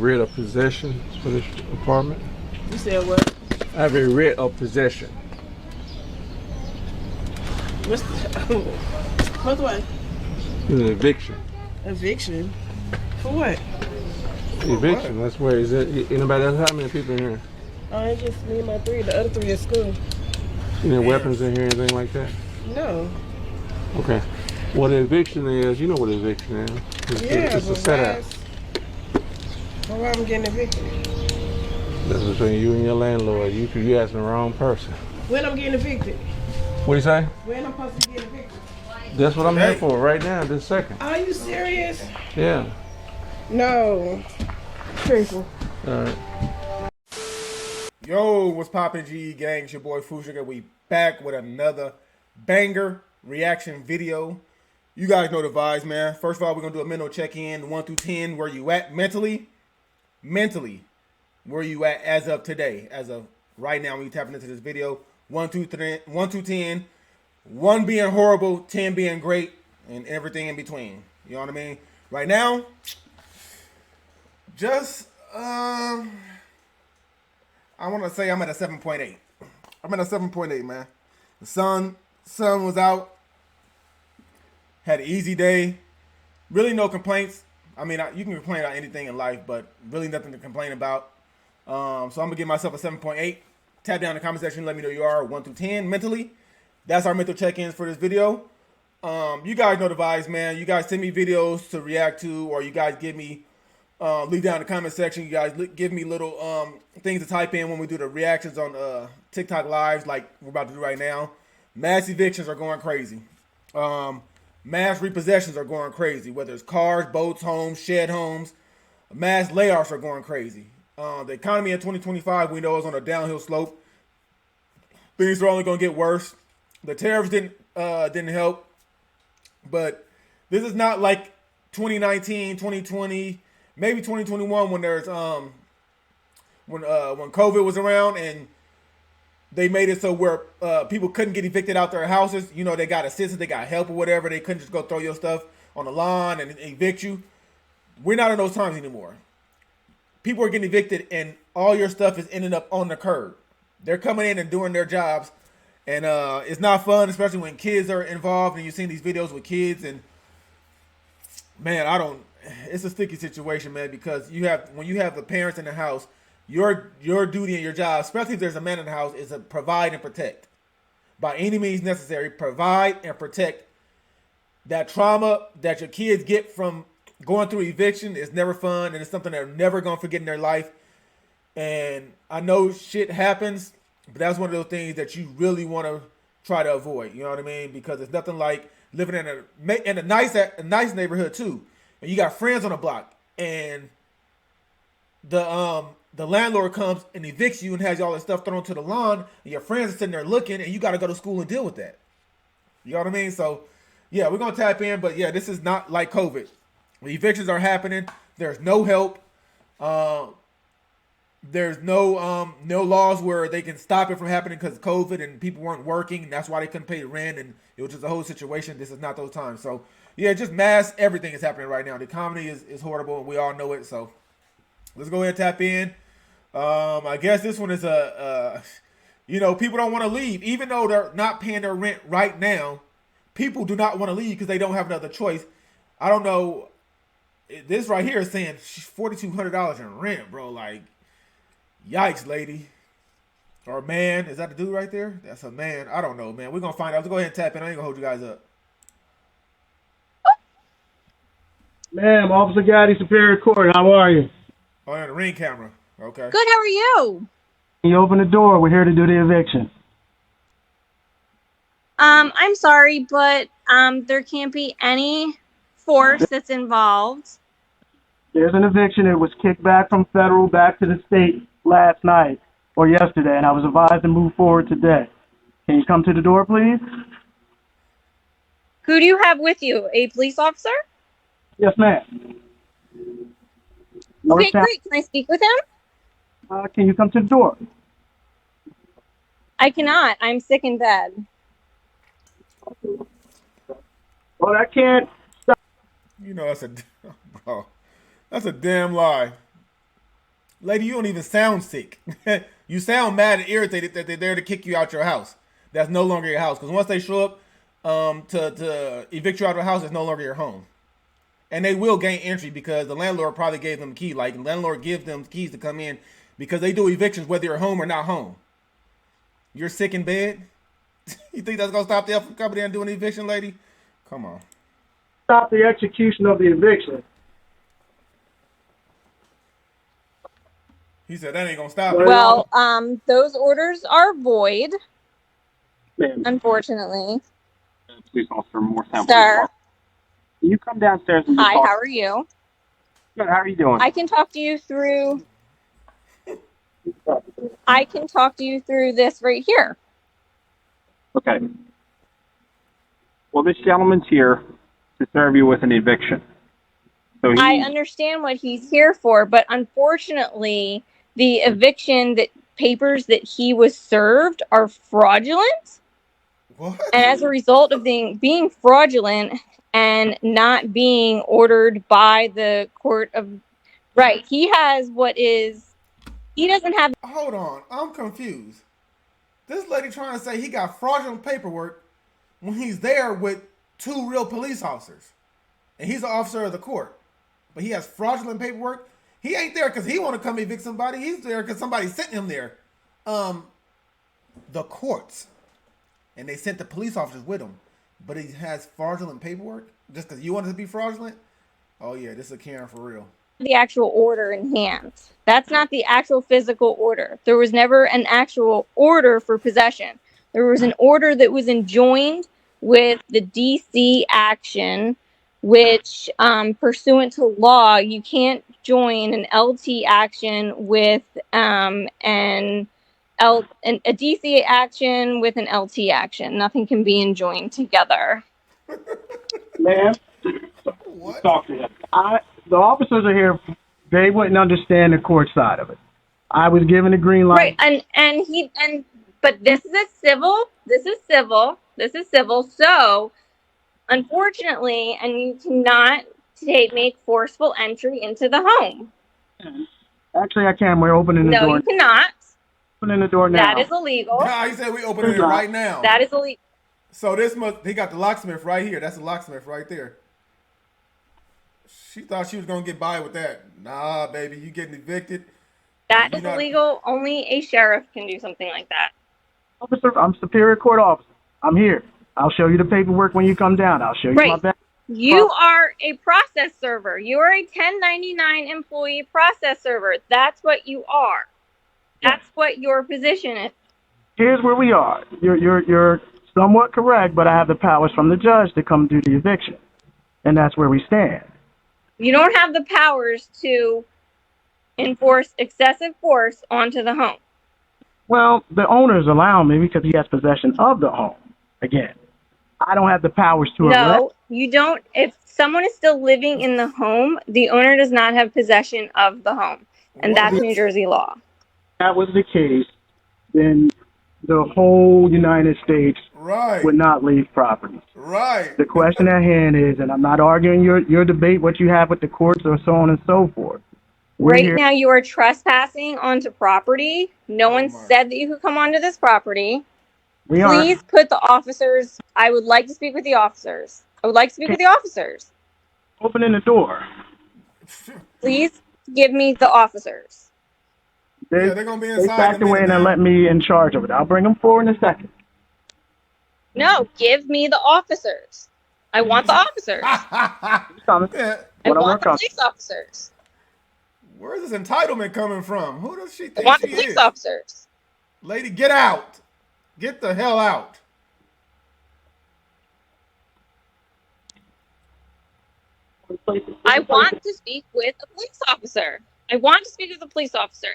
Writ of possession for this apartment. You said what? I have a writ of possession. What's what's what? An eviction. Eviction? For what? Eviction. That's where is it? Anybody else? How many people in here? Oh, it's just me and my three. The other three at school. Any weapons in here, anything like that? No. Okay. What an eviction is, you know what an eviction is. It's a setup. Why I'm getting evicted? That's between you and your landlord. You asking the wrong person. When I'm getting evicted? What do you say? When I'm supposed to get evicted? That's what I'm here for right now, this second. Are you serious? Yeah. No. Seriously. All right. Yo, what's poppin', GE gang? It's your boy Fujiga. We back with another banger reaction video. You guys know the vibes, man. First of all, we're gonna do a mental check-in, 1 through 10. Where you at mentally? Mentally, where you at as of today? As of right now, when you tapping into this video, 1 through 10. 1 being horrible, 10 being great, and everything in between. You know what I mean? Right now, just I want to say I'm at a 7.8. I'm at a 7.8, man. The sun was out. Had an easy day. Really no complaints. I mean, you can complain about anything in life, but really nothing to complain about. So I'm going to give myself a 7.8. Tap down in the comment section. Let me know you are 1 through 10 mentally. That's our mental check-ins for this video. You guys know the vibes, man. You guys send me videos to react to, or you guys give me, leave down in the comment section. You guys give me little things to type in when we do the reactions on TikTok lives like we're about to do right now. Mass evictions are going crazy. Mass repossessions are going crazy, whether it's cars, boats, homes, shed homes. Mass layoffs are going crazy. The economy in 2025, we know, is on a downhill slope. Things are only going to get worse. The tariffs didn't help. But this is not like 2019, 2020, maybe 2021 when there's when COVID was around and they made it so where people couldn't get evicted out their houses. You know, they got assistance, they got help or whatever. They couldn't just go throw your stuff on the lawn and evict you. We're not in those times anymore. People are getting evicted and all your stuff is ending up on the curb. They're coming in and doing their jobs. And it's not fun, especially when kids are involved and you've seen these videos with kids. And man, it's a sticky situation, man, because when you have the parents in the house, your duty and your job, especially if there's a man in the house, is to provide and protect. By any means necessary, provide and protect. That trauma that your kids get from going through eviction is never fun, and it's something they're never going to forget in their life. And I know shit happens, but that's one of those things that you really want to try to avoid. You know what I mean? Because it's nothing like living in a nice neighborhood too, and you got friends on the block, and the landlord comes and evicts you and has all this stuff thrown to the lawn, and your friends are sitting there looking, and you got to go to school and deal with that. You know what I mean? So, yeah, we're going to tap in, but yeah, this is not like COVID. The evictions are happening. There's no help. There's no laws where they can stop it from happening because of COVID and people weren't working, and that's why they couldn't pay the rent, and it was just a whole situation. This is not those times. So, yeah, just mass everything is happening right now. The economy is horrible, and we all know it, so let's go ahead and tap in. I guess this one is people don't want to leave. Even though they're not paying their rent right now, people do not want to leave because they don't have another choice. I don't know. This right here is saying $4,200 in rent, bro. Like, yikes, lady. Or man. Is that the dude right there? That's a man. I don't know, man. We're going to find out. Let's go ahead and tap in. I ain't going to hold you guys up. Ma'am, Officer Gaddy, Superior Court. How are you? Oh, yeah, the ring camera. Okay. Good, how are you? Can you open the door? We're here to do the eviction. I'm sorry, but there can't be any force that's involved. There's an eviction. It was kicked back from federal back to the state last night or yesterday, and I was advised to move forward today. Can you come to the door, please? Who do you have with you? A police officer? Yes, ma'am. Okay, great. Can I speak with him? Can you come to the door? I cannot. I'm sick in bed. Well, I can't stop. You know, bro, that's a damn lie. Lady, you don't even sound sick. You sound mad and irritated that they're there to kick you out your house. That's no longer your house. Because once they show up to evict you out of the house, it's no longer your home. And they will gain entry because the landlord probably gave them the key. Like, the landlord gives them keys to come in because they do evictions whether you're home or not home. You're sick in bed? You think that's going to stop them from coming in and doing an eviction, lady? Come on. Stop the execution of the eviction. He said that ain't going to stop it. Well, those orders are void, Ma'am, unfortunately. police officer, more samples. Sir, Can you come downstairs and just hi, talk? how are you? Good, how are you doing? I can talk to you through this right here. Okay. Well, this gentleman's here to serve you with an eviction. So I understand what he's here for, but unfortunately, the eviction papers that he was served are fraudulent. What? And as a result of being fraudulent and not being ordered by the court of right, he doesn't have. Hold on. I'm confused. This lady trying to say he got fraudulent paperwork when he's there with 2 real police officers. And he's an officer of the court. But he has fraudulent paperwork. He ain't there because he want to come evict somebody. He's there because somebody sent him there. The courts. And they sent the police officers with him. But he has fraudulent paperwork? Just because you want it to be fraudulent? Oh yeah, this is a Karen for real. The actual order in hand. That's not the actual physical order. There was never an actual order for possession. There was an order that was enjoined with the DC action, which, pursuant to law, you can't join an LT action with a DC action with an LT action. Nothing can be enjoined together. ma'am, What? talk to him. The officers are here. They wouldn't understand the court side of it. I was given a green light. Right, but this is civil. So, unfortunately, and you cannot make forceful entry into the home. Actually, I can. We're opening the door. No, you cannot. Opening the door now. That is illegal. Nah, he said we opening it right now. That is illegal. So he got the locksmith right here. That's the locksmith right there. She thought she was gonna get by with that. Nah, baby, you getting evicted. That is illegal. Only a sheriff can do something like that. Officer, I'm Superior Court officer. I'm here. I'll show you the paperwork when you come down. I'll show you my back. You are a process server. You are a 1099 employee process server. That's what you are. That's what your position is. Here's where we are. You're somewhat correct, but I have the powers from the judge to come do the eviction, and that's where we stand. You don't have the powers to enforce excessive force onto the home. Well, the owners allow me because he has possession of the home. Again, I don't have the powers to arrest. No, you don't. If someone is still living in the home, the owner does not have possession of the home. And that's New Jersey law. If that was the case, then the whole United States would not leave property. Right. The question at hand is, and I'm not arguing your debate, what you have with the courts or so on and so forth. Right now, you are trespassing onto property. No one said that you could come onto this property. Please put the officers. I would like to speak with the officers. Opening the door. Please give me the officers. They're going to be inside. They backed away and let me in charge of it. I'll bring them forward in a second. No, give me the officers. I want the officers. I want the police officers. Where's this entitlement coming from? Who does she think she is? I want the police officers. Lady, get out. Get the hell out. I want to speak with a police officer.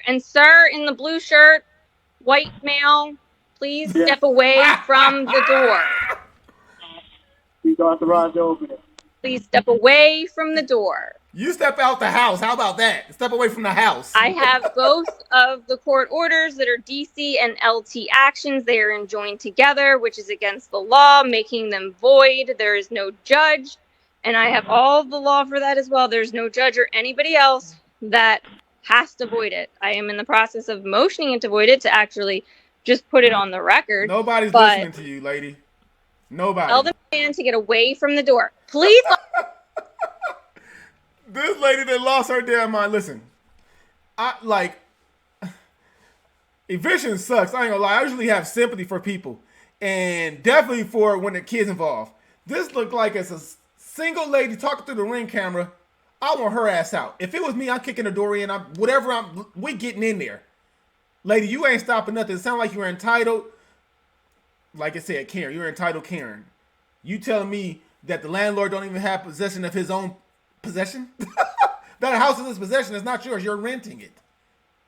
And sir in the blue shirt, white male, please step away from the door. He's authorized to open it. Please step away from the door. You step out the house. How about that? Step away from the house. I have both of the court orders that are DC and LT actions. They are enjoined together, which is against the law, making them void. There is no judge. And I have all the law for that as well. There's no judge or anybody else that has to void it. I am in the process of motioning it to void it to actually just put it on the record. Nobody's But listening to you, lady. Nobody. tell the man to get away from the door. Please. This lady that lost her damn mind. Listen, eviction sucks. I ain't gonna lie. I usually have sympathy for people, and definitely for when the kids involved. This looked like it's a single lady talking through the Ring camera. I want her ass out. If it was me, I'm kicking the door in. We getting in there. Lady, you ain't stopping nothing. It sounds like you're entitled. Like I said, Karen, you're entitled Karen. You telling me that the landlord don't even have possession of his own possession? That house is his possession. It's not yours. You're renting it.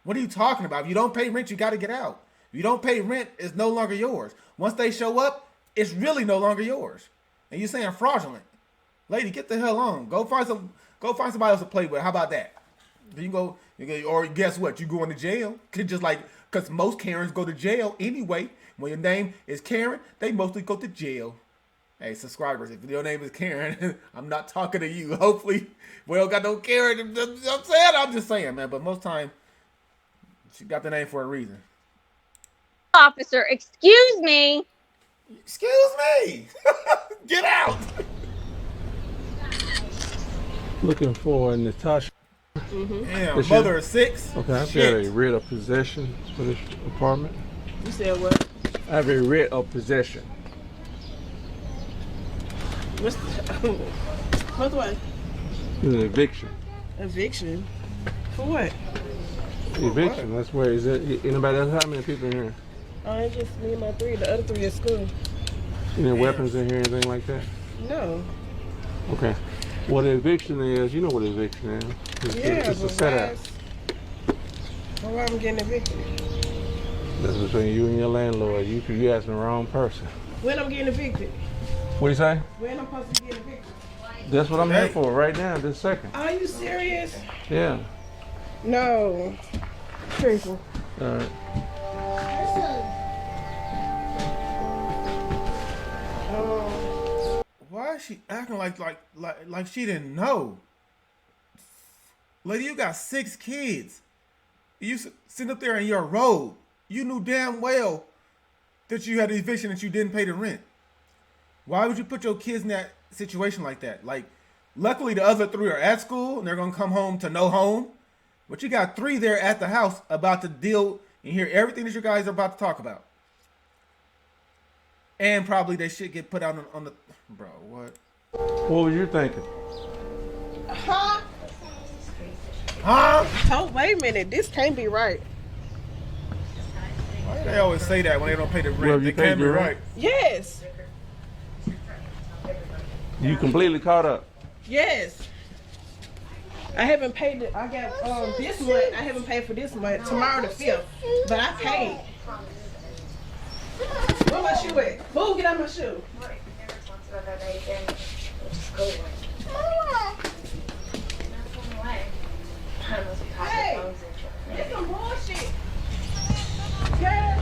What are you talking about? If you don't pay rent, you got to get out. If you don't pay rent, it's no longer yours. Once they show up, it's really no longer yours. And you're saying fraudulent. Lady, get the hell on. Go find somebody else to play with. How about that? You go, or guess what? You going to jail. Because most Karens go to jail anyway. When your name is Karen, they mostly go to jail. Hey, subscribers, if your name is Karen, I'm not talking to you. Hopefully, we don't got no Karen. I'm just saying, man. But most time, she got the name for a reason. Officer, excuse me. Excuse me. Get out. Looking for Natasha. Damn, mother of 6. Okay, I've Shit. got a writ of possession for this apartment. You said what? I have a writ of possession. What's what? It's an eviction. Eviction? For what? Eviction. That's where is it? Anybody else? How many people in here? Oh, it's just me and my 3. The other 3 at school. Any weapons in here? Anything like that? No. Okay. What an eviction is, you know what an eviction is. It's a setup. Why I'm getting evicted? That's between you and your landlord. You asking the wrong person. When I'm getting evicted? What do you say? When I'm supposed to get evicted? That's what I'm here for right now, this second. Are you serious? Yeah. No. Truthful. All right. Why is she acting like she didn't know? Lady, you got 6 kids. You sit up there in your robe. You knew damn well that you had an eviction that you didn't pay the rent. Why would you put your kids in that situation like that? Like, luckily the other 3 are at school and they're gonna come home to no home. But you got 3 there at the house about to deal and hear everything that you guys are about to talk about. And probably they should get put out on the... Bro, what? What was you thinking? Huh? Huh? Oh, wait a minute. This can't be right. Why do they always say that when they don't pay the rent? Well, They you can't paid be your right. rent? Yes. You completely caught up. Yes. I haven't paid it. I got this month. I haven't paid for this month. Tomorrow the 5th. But I paid. Where my shoe at? Boo, get out my shoe. Hey, it's some bullshit. Yeah.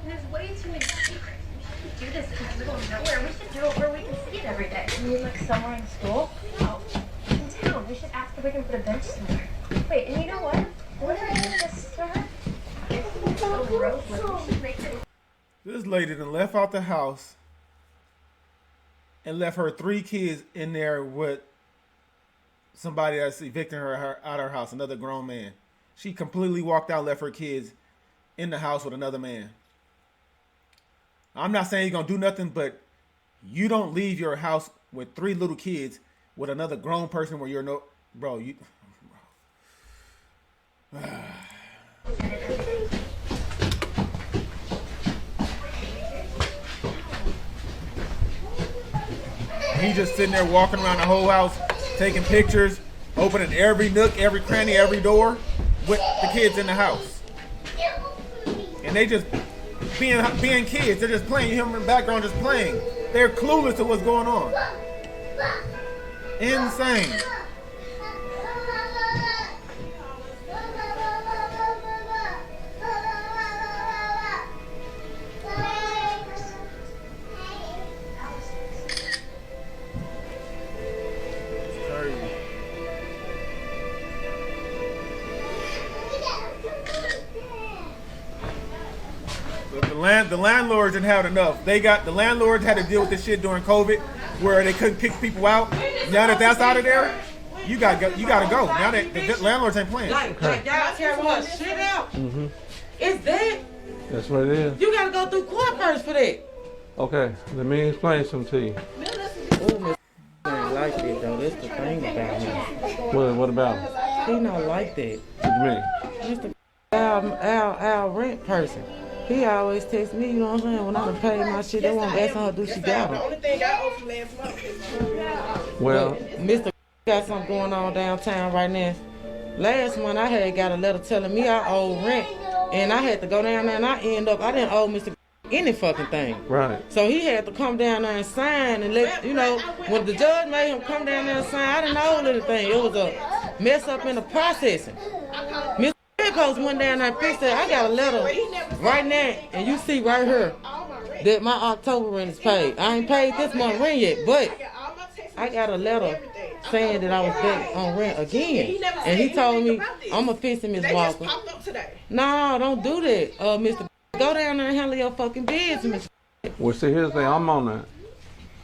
There's way too many secrets. We shouldn't do this in the middle of nowhere. We should do it where we can see it every day. You mean like somewhere in school? No. In town. We should ask if we can put a bench somewhere. Wait, and you know what? What if I give this to her? It's so gross. We should make it. This lady done left out the house and left her 3 kids in there with somebody that's evicting her out of her house, another grown man. She completely walked out and left her kids in the house with another man. I'm not saying you're going to do nothing, but you don't leave your house with 3 little kids with another grown person where you're no... Bro, you... He just sitting there walking around the whole house, taking pictures, opening every nook, every cranny, every door with the kids in the house. And they just being kids, they're just playing. You hear them in the background just playing. They're clueless to what's going on. Insane. the landlords didn't have enough. The landlords had to deal with this shit during COVID, where they couldn't kick people out. Now that that's out of there, you gotta go. Now that the landlords ain't playing. Like y'all tearing her shit out. Mm-hmm. It's that. That's what it is. You gotta go through court first for that. Okay, let me explain something to you. Oh, Miss ain't like that though. That's the thing about him. What about him? He not like that. What you mean? Mr. Our rent person. He always text me, you know what I'm saying? When I done paid my shit, they won't ask her do she got The him. only thing I owe from last month. Well, Mr. got something going on downtown right now. Last month I had got a letter telling me I owe rent, and I had to go down there and I didn't owe Mr. any fucking thing. right. So he had to come down there and sign and let, you know, when the judge made him come down there and sign, I didn't owe anything. It was a mess up in the processing. Mr. Post went down there and fixed it. I got a letter right now, and you see right here that my October rent is paid. I ain't paid this month rent yet, but I got a letter saying that I was back on rent again. And he told me, I'm going to fix it, Miss Walker. No, don't do that, Mr. Go down there and handle your fucking business, Mr. Well, see, here's the thing. I'm on the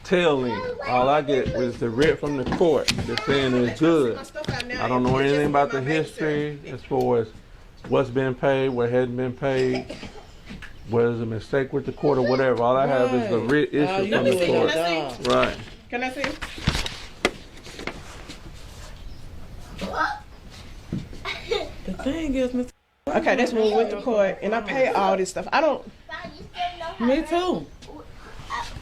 tail end. All I get is the writ from the court that's saying it's good. I don't know anything about the history as far as what's been paid, what hadn't been paid, whether there's a mistake with the court or whatever. All I have is the writ issue from the court. Right. Can I see? The thing is, Mr. Okay, that's when we went to court, and I paid all this stuff. I don't. Me too.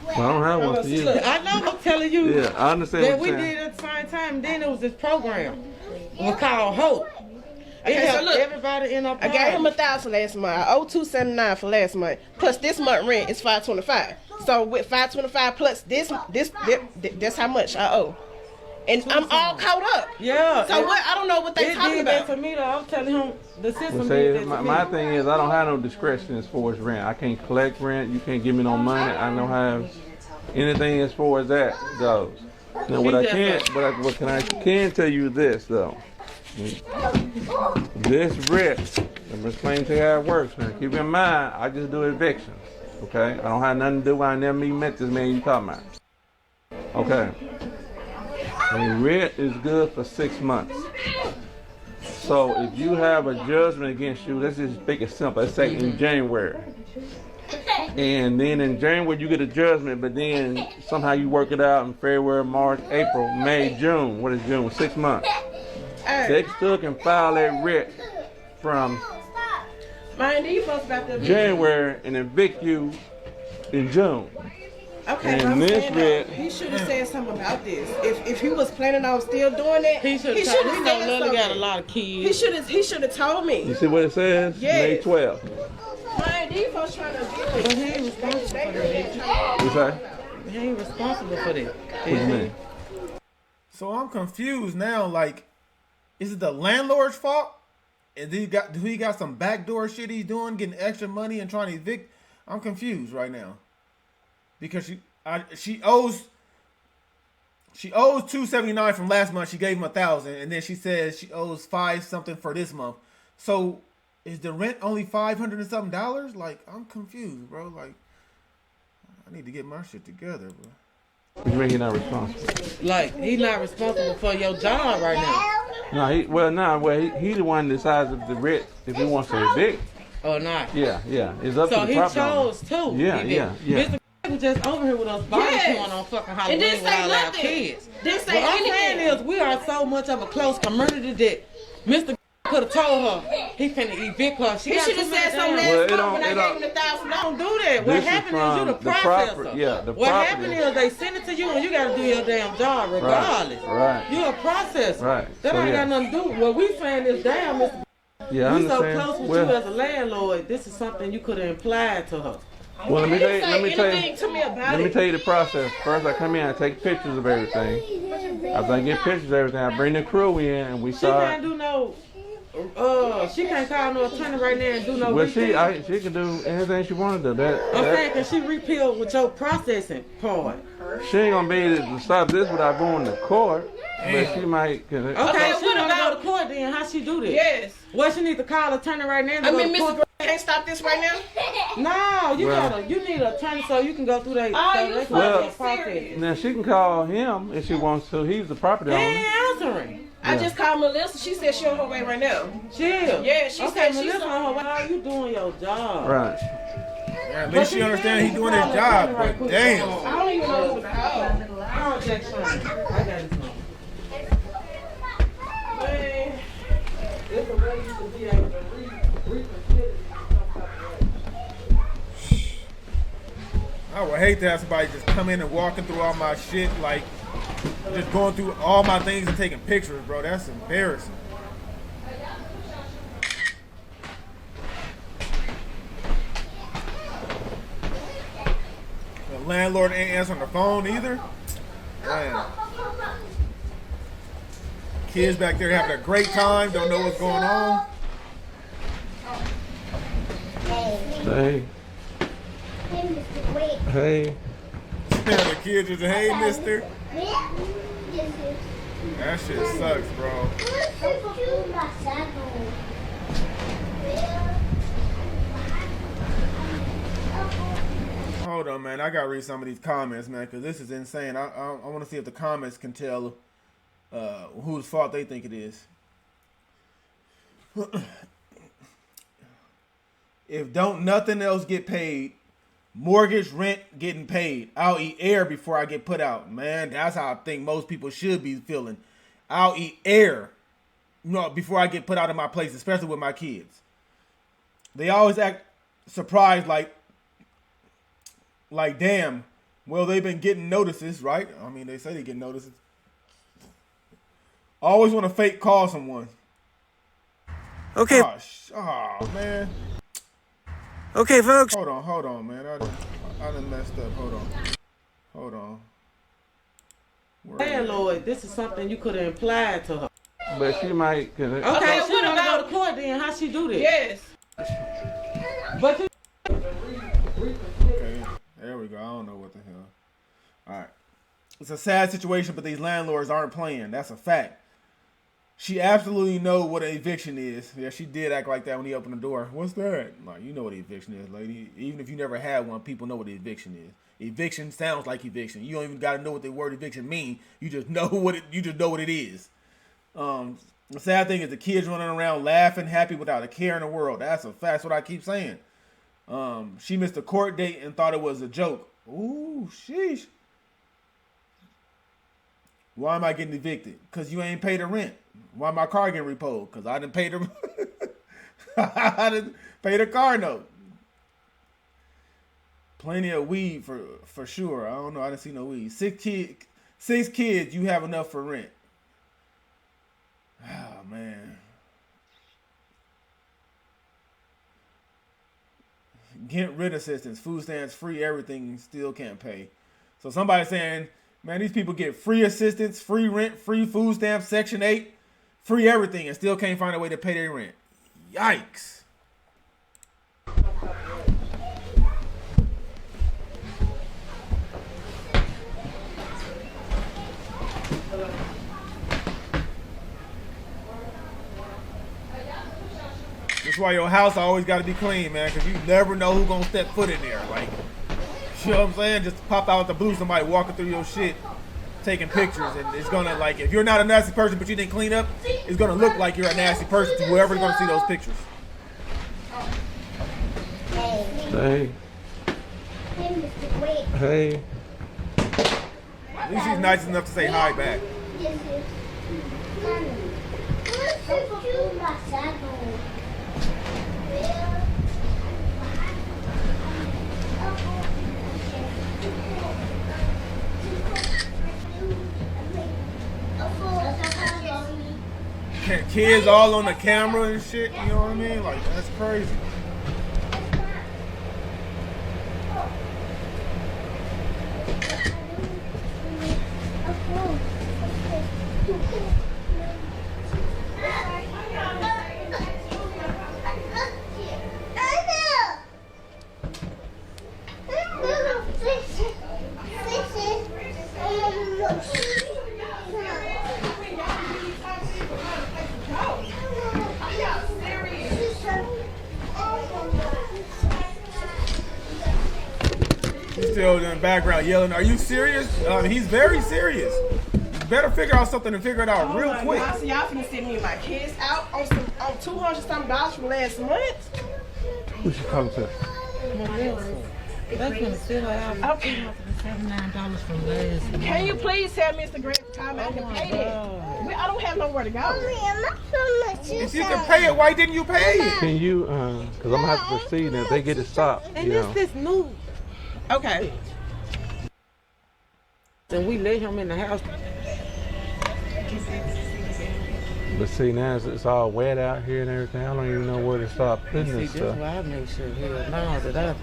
Well, I don't have one for you. I know, I'm telling you Yeah, I understand that what we you're saying. did at the same time. Then there was this program. It was called Hope. It Okay, so helped look, everybody in our I gave him $1,000 last month. I owe $279 for last month. Plus this month rent is $525. So with $525 plus that's how much I owe. And I'm all caught up. Yeah. So what? I don't know what they It talking did that about. to me though. I'm telling him the system Well, did that see, to my me. thing is I don't have no discretion as far as rent. I can't collect rent. You can't give me no money. I don't have anything as far as that goes. Now, what I can tell you this though. This writ, I'm explaining to you how it works, man. Keep in mind, I just do evictions. Okay? I don't have nothing to do. I never even met this man you talking about. Okay. A writ is good for 6 months. So if you have a judgment against you, let's just make it simple. Let's say in January. And then in January you get a judgment, but then somehow you work it out in February, March, April, May, June. What is June? 6 months. They still can file that writ from January and evict you in June. Okay, And but I'm this saying writ- though, he should have said something about this. If he was planning on still doing that, He should have said told me. Lily something. got a lot of kids. He should have told You me. see what it says? Yes. May 12th. Man, these folks trying to do But it. he ain't responsible for that. You say? He ain't responsible for that. What do you mean? So I'm confused now. Like, is it the landlord's fault? And do he got some backdoor shit he's doing, getting extra money and trying to evict? I'm confused right now because she owes $279 from last month. She gave him $1,000, and then she says she owes $5 something for this month. So is the rent only $500 and something dollars? Like, I'm confused, bro. Like, I need to get my shit together, bro. What do you mean he's not responsible? Like, he's not responsible for your job right now. No, he the one that decides if the writ, if he wants to evict. Or not. Yeah. It's up So to the he property owner. chose to. Yeah. Mr. was just over here with us barbecuing on fucking Halloween didn't with say all our nothing. kids. Didn't say What I'm saying anything. is we are so much of a close community that Mr. could have told her he finna evict her. She He got should have too said many something damn- last Well, month when I it gave him $1,000. Don't do that. What This is happened is you the from the processor. property- yeah, the what property. happened is they send it to you and you gotta do your damn job regardless. Right. You're a processor. Right. That So, ain't yeah. got nothing to do. What we saying is, damn, Mr. Yeah, I We so understand. close with Well, you as a landlord. This is something you could have implied to her. well, let me He tell didn't you. say anything to me about Let me it. tell you the process. First, I come in, I take pictures of everything. After I get pictures of everything, I bring the crew in, and we She start. can't do no. She can't call no attorney right now and do no. Well, repeal. she can do anything she want to do. I'm saying, can she repeal with your processing part? She ain't gonna be able to stop this without going to court, but she might. Okay, Okay, she what wanna about- go to court then? How she do that? Yes. Well, she need to call attorney right now. And I go mean, to court. Mr. Can't stop this right now. No, you Well- you need an attorney so you can go through that. Oh, so you they can Well- go process. Now she can call him if she wants to. He's the property He owner. ain't answering. I just called Melissa. She said she on her way right now. Chill. Yeah, she okay, said she's Melissa on- on her way. How you doing your job? Right. Yeah, at least she understand he doing his job, but damn. I don't even know who's in the house. Oh, Jackson. I got it. Man. It's a way you can be able to reconsider. I would hate to have somebody just come in and walking through all my shit, like just going through all my things and taking pictures, bro. That's embarrassing. The landlord ain't answering the phone either. Man. Kids back there having a great time, don't know what's going on. Hey. Hey. The kids just, hey, mister. That shit sucks, bro. Hold on, man. I gotta read some of these comments, man, because this is insane. I want to see if the comments can tell whose fault they think it is. If don't nothing else get paid, mortgage, rent getting paid, I'll eat air before I get put out. Man, that's how I think most people should be feeling. I'll eat air, before I get put out of my place, especially with my kids. They always act surprised, like damn, well, they've been getting notices, right? I mean, they say they get notices. Always want to fake call someone. Okay. Oh, man. Okay, folks. Hold on, man. I done messed up. Hold on. Landlord, this is something you could have implied to her. But she might. Okay, Okay, she what want to about- go to court then. How she do this? Yes. But you Okay, there we go. I don't know what the hell. All right. It's a sad situation, but these landlords aren't playing. That's a fact. She absolutely know what an eviction is. Yeah, she did act like that when he opened the door. What's that? Like, you know what an eviction is, lady. Even if you never had one, people know what an eviction is. Eviction sounds like eviction. You don't even got to know what the word eviction mean. You just know what it. You just know what it is. The sad thing is the kids running around laughing, happy without a care in the world. That's a fact. That's what I keep saying. She missed a court date and thought it was a joke. Ooh, sheesh. Why am I getting evicted? Because you ain't paid the rent. Why my car getting repoed? Because I didn't pay the I didn't pay the car note. Plenty of weed for sure. I don't know. I didn't see no weed. Six kids. You have enough for rent. Oh man. Get rent assistance, food stamps, free everything. Still can't pay. So somebody saying, man, these people get free assistance, free rent, free food stamps, Section 8, free everything, and still can't find a way to pay their rent. Yikes. That's why your house always got to be clean, man, because you never know who's going to step foot in there. Like, you know what I'm saying? Just pop out the blue, somebody walking through your shit, taking pictures, and it's going to, like, if you're not a nasty person but you didn't clean up, it's going to look like you're a nasty person to whoever's going to see those pictures. Hey. Hey. At least he's nice enough to say hi back. Kids all on the camera and shit, you know what I mean? Like, that's crazy. children in the background yelling, "Are you serious?" He's very serious. You better figure out something and figure it out real quick. God, so y'all finna send me and my kids out on $200 something from last month. Who she talking to? That's gonna sit her out. Okay. $79 from last month. Can you please tell Mr. Grant to come out and pay that? I don't have nowhere to go. If you can pay it, why didn't you pay it? Can you, because I'm going to have to proceed, and if they get it stopped, And you know. this new. Okay. And we let him in the house. But see, now it's all wet out here and everything. I don't even know where to start putting See, this that's stuff. why I make sure now that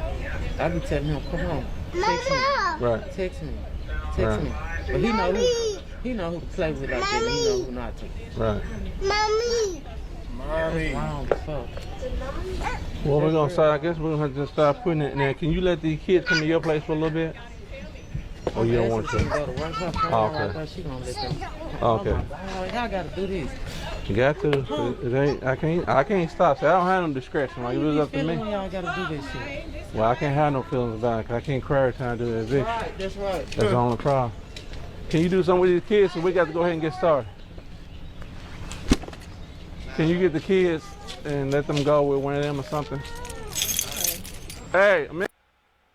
I be telling him, come on, text me, Right. text me. Right. But he know who to play with like that, and he know who not to. Right. Mommy. Wrong as fuck. Well, we're going to start, I guess we're going to have to just start putting it in there. Can you let these kids come to your place for a little bit? Or you don't want to? Go to work, her friend Oh, right okay. there, she gonna let them. Okay. Oh my God, y'all gotta do this. You got to. It ain't, I can't stop. See, I don't have no discretion. Like, if it was up to Feeling me. when y'all gotta do this shit. Well, I can't have no feelings about it, 'cause I can't cry every time I do the eviction. Right, that's right. That's the only problem. Can you do something with these kids so we got to go ahead and get started? Can you get the kids and let them go with one of them or something? Hey, man.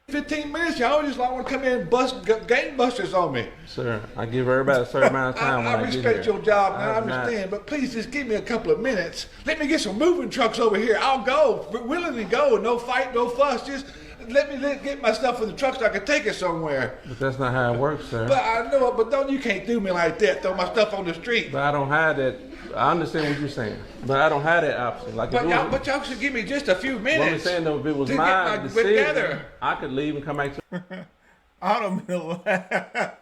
15 minutes, y'all just like want to come in and bust gangbusters on me. Sir, I give everybody a certain amount of time when I get respect here. your job, man. I I'm not- understand, but please just give me a couple of minutes. Let me get some moving trucks over here. I'll go, willingly go. No fight, no fuss. Just let me get my stuff in the truck so I can take it somewhere. But that's not how it works, sir. But I know it, but you can't do me like that. Throw my stuff on the street. But I don't have that. I understand what you're saying, but I don't have that option. Like, But if it was, y'all should give me just a few what I'm minutes. saying though, if it was to get my my wit decision, together. I could leave and come back to. I don't mean to laugh.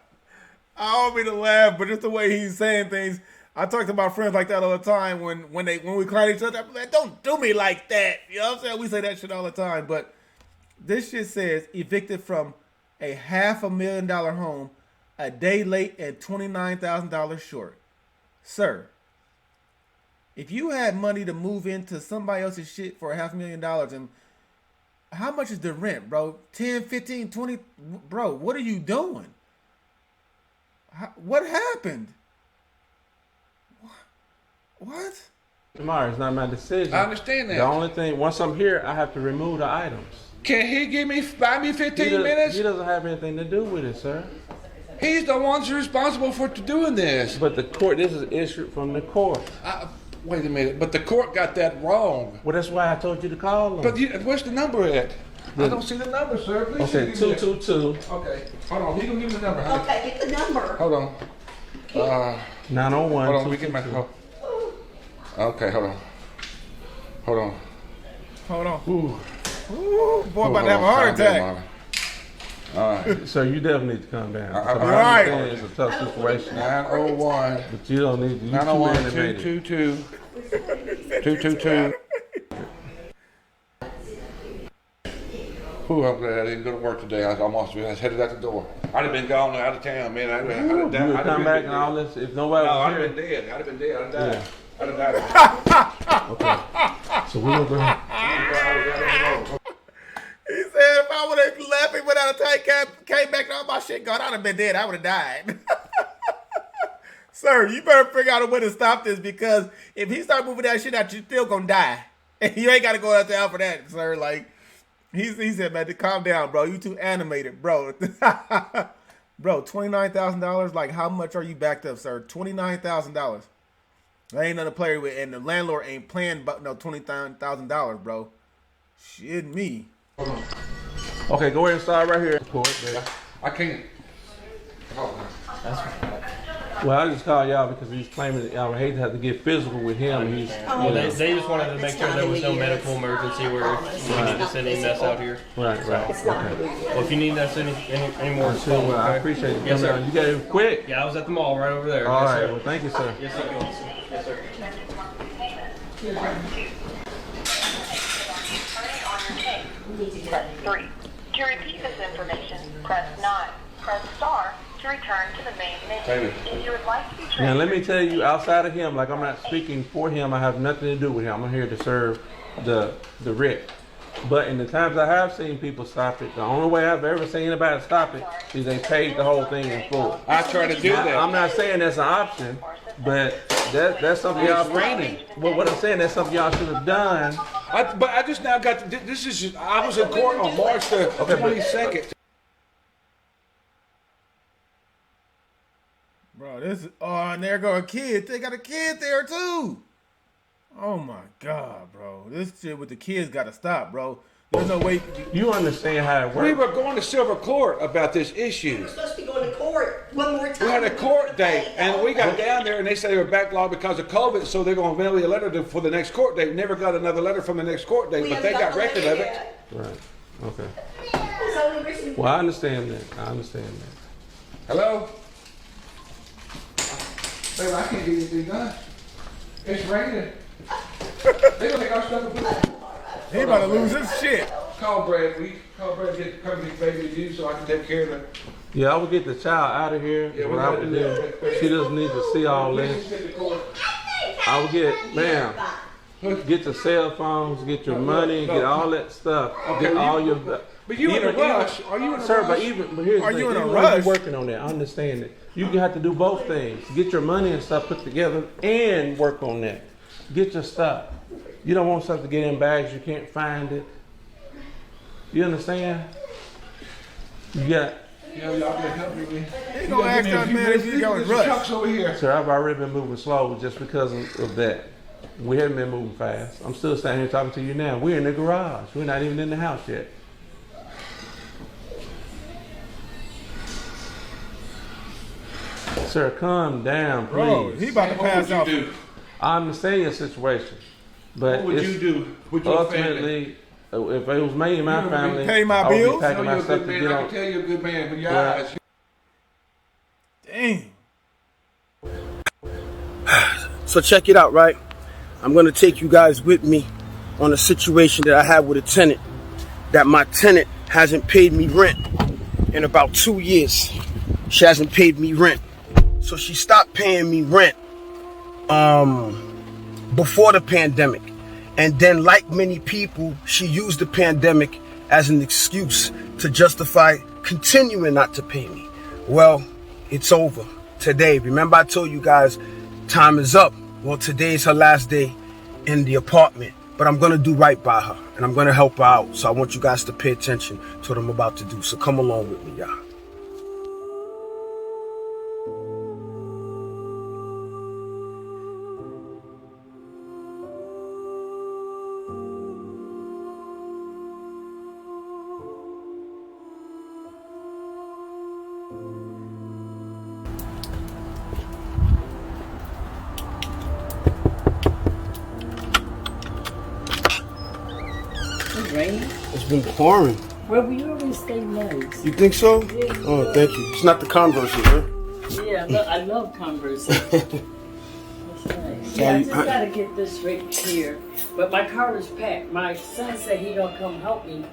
I don't mean to laugh, but just the way he's saying things. I talk to my friends like that all the time when we clown each other. I'm like, don't do me like that. You know what I'm saying? We say that shit all the time. But this shit says evicted from a $500,000 home a day late and $29,000 short. Sir, if you had money to move into somebody else's shit for $500,000 and how much is the rent, bro? 10, 15, 20? Bro, what are you doing? What happened? What? Tomorrow, it's not my decision. I understand that. The only thing, once I'm here, I have to remove the items. Can he buy me 15 minutes? He doesn't have anything to do with it, sir. He's the one who's responsible for doing this. But the court, this is issued from the court. Wait a minute, but the court got that wrong. Well, that's why I told you to call them. But what's the number at? I don't see the number, sir. Please Okay, give me that. 222. Okay, hold on. He gonna give me the number. Honey. Okay, get the number. Hold on. 901. Hold on. Let me get my. Okay, hold on. Hold on. Hold on. Ooh. Boy, about to have a heart attack. All right. So you definitely need to calm down. All So I right. understand it's a tough situation. 901. But you don't need to. You 901 too animated. 222 222. Ooh, I'm glad I didn't go to work today. I was headed out the door. I'd have been gone out of town, man. I'd You would come back and all this if nobody No, was I'd here. have been dead. I'd have been dead. I'd have died. Yeah. I'd have died. Okay. So we're going to He said if I would have left him without a tank, came back and all my shit gone, I'd have been dead. I would have died. Sir, you better figure out a way to stop this because if he start moving that shit out, you're still going to die. And you ain't got to go out there for that, sir. Like, he said, man, calm down, bro. You too animated, bro. Bro, $29,000, like how much are you backed up, sir? $29,000. That ain't nothing to play with, and the landlord ain't playing about no $20,000, bro. Shit me. Okay, go ahead and start right here. I can't. Well, I just called y'all because he's claiming that y'all would hate to have to get physical with him. He's, Well, they just wanted to make sure there was no medical emergency where we need to send any mess out here. right. Okay. Well, if you need us any more, Sure, well, I appreciate it. Yes, sir. You got it quick. Yeah, I was at the mall right over there. All Yes, right. sir. Well, thank you, sir. Yes, sir. Yes, sir. Press 3. To repeat this information, press 9. Press star to return to the main menu. If you would like to be Now, let me tell you, outside of him, like I'm not speaking for him, I have nothing to do with him. I'm here to serve the writ. But in the times I have seen people stop it, the only way I've ever seen anybody stop it is they paid the whole thing in full. I try to do that. I'm not saying that's an option, but that's something y'all. Well, what I'm saying, that's something y'all should have done. But I just now got this is. I was in court on March the 22nd. Bro, this is, and there go a kid. They got a kid there too. Oh my God, bro. This shit with the kids gotta stop, bro. There's no way. You understand how it works. We were going to Silver Court about this issue. We're supposed to be going to court one more time. We had a court date, and we got down there, and they said they were backlogged because of COVID, so they're going to mail you a letter for the next court date. Never got another letter from the next court date, but they got record of it. Right. Okay. Well, I understand that. Hello? Baby, I can't get anything done. It's raining. They gonna take our stuff and put it. He about to lose his shit. Call Brad. Call Brad to get come to baby to you so I can take care of her. Yeah, I would get the child out of here. Yeah, what I would do. She doesn't need to see all this. I would get, ma'am, get your cell phones, get your money, get all that stuff. Okay, get all your. But you in a rush? Are you in a rush? Sir, but here's the thing. You in a even rush? You're working on that. I understand it. You have to do both things. Get your money and stuff put together and work on that. Get your stuff. You don't want stuff to get in bags you can't find it. You understand? You got. Yeah, y'all can help me with. He gonna ask that man if he got rush. Trucks over here. Sir, I've already been moving slow just because of that. We haven't been moving fast. I'm still standing here talking to you now. We're in the garage. We're not even in the house yet. Sir, calm down, please. Bro, he about to pass out. I understand your situation, but what would you do with your ultimately, if it was me and my family, pay my I would bills? be packing my stuff to get I on. can tell you're a good man, but your Right. eyes. Dang. So check it out, right? I'm gonna take you guys with me on a situation that I had with a tenant. That my tenant hasn't paid me rent in about 2 years. She hasn't paid me rent. So she stopped paying me rent before the pandemic. And then, like many people, she used the pandemic as an excuse to justify continuing not to pay me. Well, it's over today. Remember I told you guys time is up. Well, today's her last day in the apartment. But I'm going to do right by her. And I'm going to help her out. So I want you guys to pay attention to what I'm about to do. So come along with me, y'all. Rain? It's been pouring. Well, we always stay nice. You think so? Yeah. Oh, thank you. It's not the Converse, right? Yeah, I love Converse. That's nice. Yeah, I just gotta get this right here. But my car is packed. My son said he gonna come help me.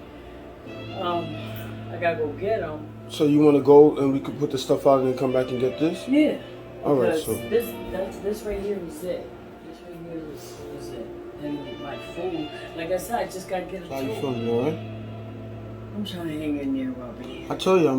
I gotta go get him. So you want to go and we could put the stuff out and then come back and get this? Yeah. All right, Because so this right here is it. This right here is it. And my food. Like I said, I just gotta get a how you tool. feeling? You all right? I'm trying to hang in there, Robbie. I tell you, I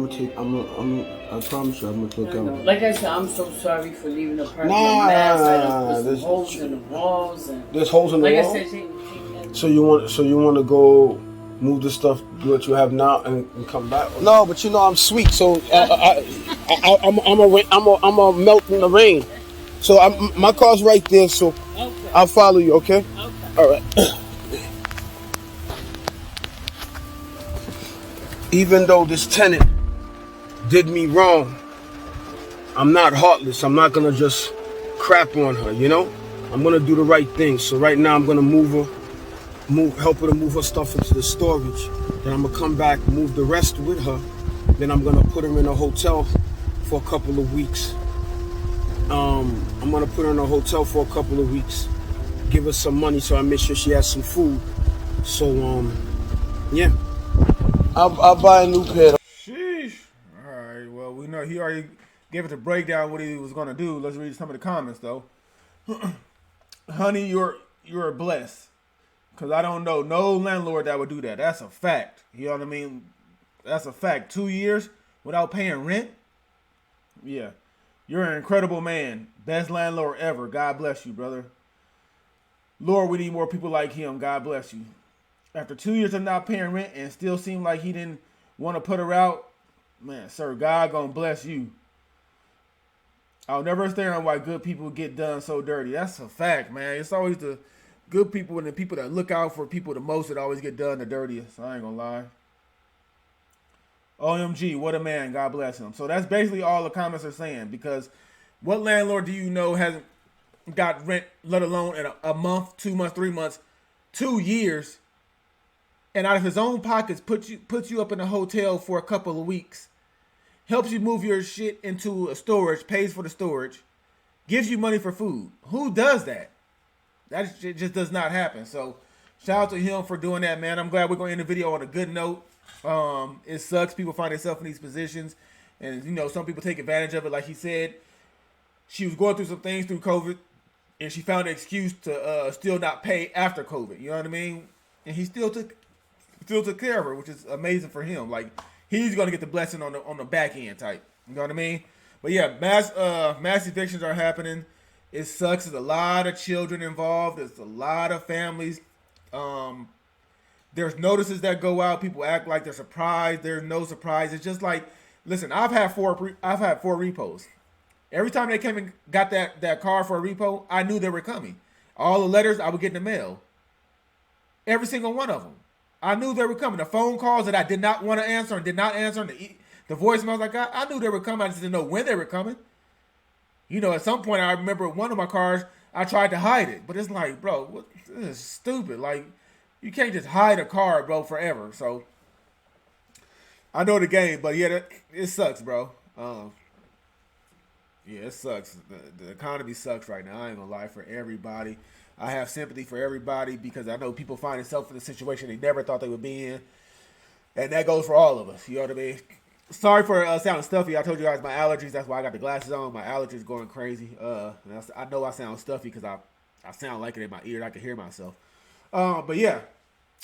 promise you, I'm gonna take I know. out. Like I said, I'm so sorry for leaving the apartment Nah, mess. I just put some there's- holes in the walls and There's holes in the like wall. I said, take So you want to go move the stuff what you have now and come back? No, but you know I'm sweet, so I'm a melt in the rain. So my car's right there, so okay. I'll follow you. Okay. Okay. All right. Even though this tenant did me wrong, I'm not heartless. I'm not gonna just crap on her, you know? I'm gonna do the right thing. So right now I'm gonna help her to move her stuff into the storage. Then I'm gonna come back, move the rest with her. Then I'm gonna put her in a hotel for a couple of weeks. I'm gonna put her in a hotel for a couple of weeks. Give her some money so I make sure she has some food. So yeah. I'll buy a new pair. Sheesh. All right. Well, we know he already gave us a breakdown what he was gonna do. Let's read some of the comments though. Honey, you're blessed. Because I don't know no landlord that would do that. That's a fact. You know what I mean? That's a fact. 2 years without paying rent? Yeah. You're an incredible man. Best landlord ever. God bless you, brother. Lord, we need more people like him. God bless you. After 2 years of not paying rent and still seemed like he didn't want to put her out, man, sir, God gonna bless you. I'll never understand why good people get done so dirty. That's a fact, man. It's always the good people and the people that look out for people the most that always get done the dirtiest. I ain't gonna lie. OMG, what a man. God bless him. So that's basically all the comments are saying, because what landlord do you know hasn't got rent, let alone in a month, 2 months, 3 months, 2 years, and out of his own pockets puts you up in a hotel for a couple of weeks, helps you move your shit into a storage, pays for the storage, gives you money for food? Who does that? That shit just does not happen. So shout out to him for doing that, man. I'm glad we're going to end the video on a good note. It sucks. People find themselves in these positions, and you know, some people take advantage of it. Like he said, she was going through some things through COVID, and she found an excuse to still not pay after COVID. You know what I mean? And he still took care of her, which is amazing for him. Like, he's gonna get the blessing on the back end type. You know what I mean? But yeah, mass evictions are happening. It sucks. There's a lot of children involved. There's a lot of families. There's notices that go out. People act like they're surprised. There's no surprise. It's just like, listen, I've had four repos. Every time they came and got that car for a repo, I knew they were coming. All the letters I would get in the mail. Every single one of them. I knew they were coming. The phone calls that I did not want to answer and did not answer, and the voicemails I got, I knew they were coming. I just didn't know when they were coming. You know, at some point, I remember one of my cars, I tried to hide it. But it's like, bro, this is stupid. Like, you can't just hide a car, bro, forever. So, I know the game, but yeah, it sucks, bro. Yeah, it sucks. The economy sucks right now. I ain't gonna lie, for everybody. I have sympathy for everybody because I know people find themselves in a situation they never thought they would be in. And that goes for all of us. You know what I mean? Sorry for sounding stuffy. I told you guys my allergies. That's why I got the glasses on. My allergies going crazy. I know I sound stuffy because I sound like it in my ear. I can hear myself. But yeah.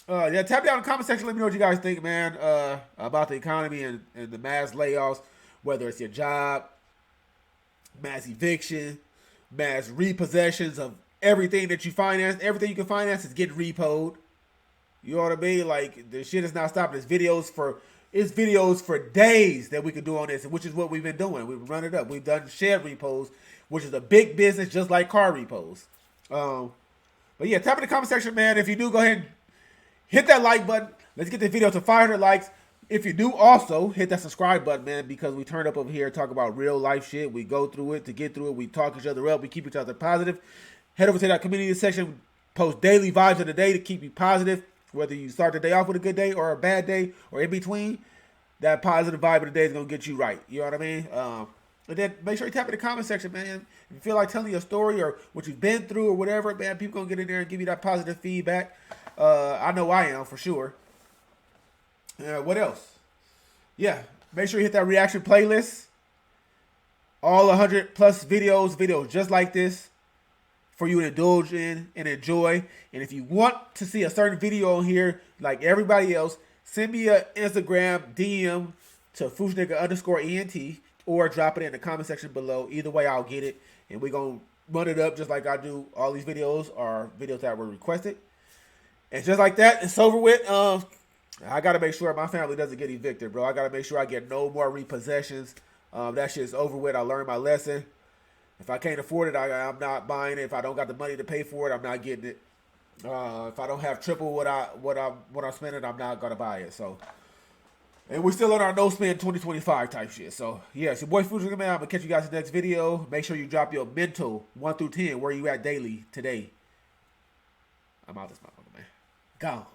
Tap down in the comment section. Let me know what you guys think, man, about the economy and the mass layoffs, whether it's your job, mass eviction, mass repossessions of everything that you finance. Everything you can finance is getting repoed. You know what I mean? Like, the shit is not stopping. It's videos for days that we could do on this, which is what we've been doing. We've run it up. We've done shed repos, which is a big business just like car repos. But yeah, tap in the comment section, man. If you do, go ahead and hit that like button. Let's get the video to 500 likes. If you do, also hit that subscribe button, man, because we turn up over here and talk about real life shit. We go through it to get through it. We talk each other up. We keep each other positive. Head over to that community section. We post daily vibes of the day to keep you positive. Whether you start the day off with a good day or a bad day or in between, that positive vibe of the day is going to get you right. You know what I mean? And then make sure you tap in the comment section, man. If you feel like telling your story or what you've been through or whatever, man, people going to get in there and give you that positive feedback. I know I am, for sure. What else? Yeah, make sure you hit that reaction playlist. All 100 plus videos just like this for you to indulge in and enjoy. And if you want to see a certain video on here, like everybody else, send me an Instagram DM to Fushnika_ENT or drop it in the comment section below. Either way, I'll get it. And we're going to run it up just like I do. All these videos are videos that were requested. And just like that, it's over with. I got to make sure my family doesn't get evicted, bro. I got to make sure I get no more repossessions. That shit's over with. I learned my lesson. If I can't afford it, I'm not buying it. If I don't got the money to pay for it, I'm not getting it. If I don't have triple what I'm spending, I'm not gonna buy it. So, and we're still on our no spend 2025 type shit. So yeah, it's your boy Fushnika, man. I'm gonna catch you guys in the next video. Make sure you drop your mental 1 through 10. Where you at daily today? I'm out this motherfucker, man. Gone.